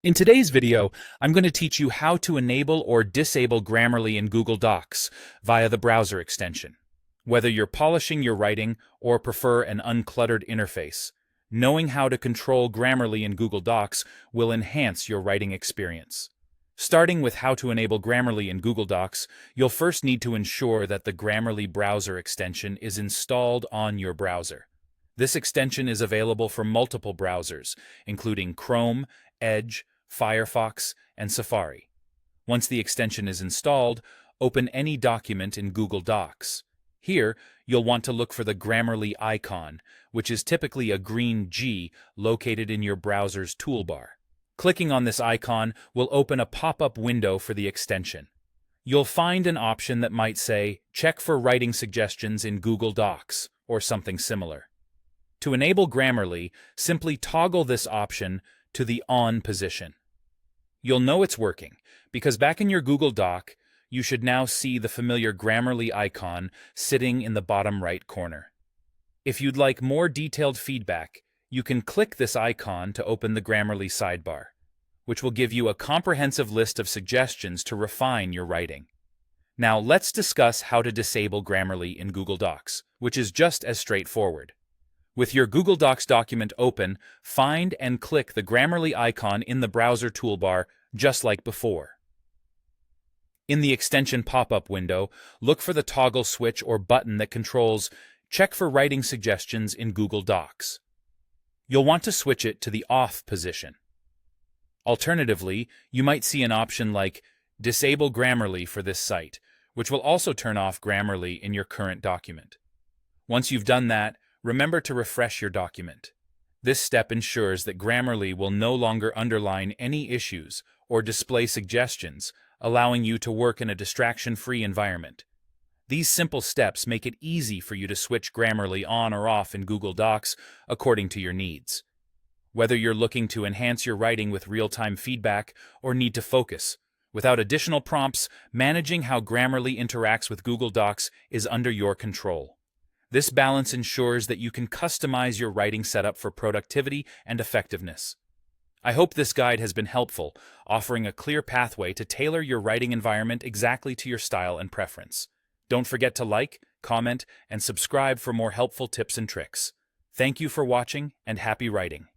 In today's video, I'm going to teach you how to enable or disable Grammarly in Google Docs via the browser extension. Whether you're polishing your writing or prefer an uncluttered interface, knowing how to control Grammarly in Google Docs will enhance your writing experience. Starting with how to enable Grammarly in Google Docs, you'll first need to ensure that the Grammarly browser extension is installed on your browser. This extension is available for multiple browsers, including Chrome, Edge, Firefox, and Safari. Once the extension is installed, open any document in Google Docs. Here, you'll want to look for the Grammarly icon, which is typically a green G located in your browser's toolbar. Clicking on this icon will open a pop-up window for the extension. You'll find an option that might say, "Check for writing suggestions in Google Docs," or something similar. To enable Grammarly, simply toggle this option to the on position. You'll know it's working, because back in your Google Doc, you should now see the familiar Grammarly icon sitting in the bottom right corner. If you'd like more detailed feedback, you can click this icon to open the Grammarly sidebar, which will give you a comprehensive list of suggestions to refine your writing. Now let's discuss how to disable Grammarly in Google Docs, which is just as straightforward. With your Google Docs document open, find and click the Grammarly icon in the browser toolbar, just like before. In the extension pop-up window, look for the toggle switch or button that controls "Check for writing suggestions in Google Docs." You'll want to switch it to the off position. Alternatively, you might see an option like "Disable Grammarly for this site," which will also turn off Grammarly in your current document. Once you've done that, remember to refresh your document. This step ensures that Grammarly will no longer underline any issues or display suggestions, allowing you to work in a distraction-free environment. These simple steps make it easy for you to switch Grammarly on or off in Google Docs according to your needs. Whether you're looking to enhance your writing with real-time feedback or need to focus, without additional prompts, managing how Grammarly interacts with Google Docs is under your control. This balance ensures that you can customize your writing setup for productivity and effectiveness. I hope this guide has been helpful, offering a clear pathway to tailor your writing environment exactly to your style and preference. Don't forget to like, comment, and subscribe for more helpful tips and tricks. Thank you for watching, and happy writing.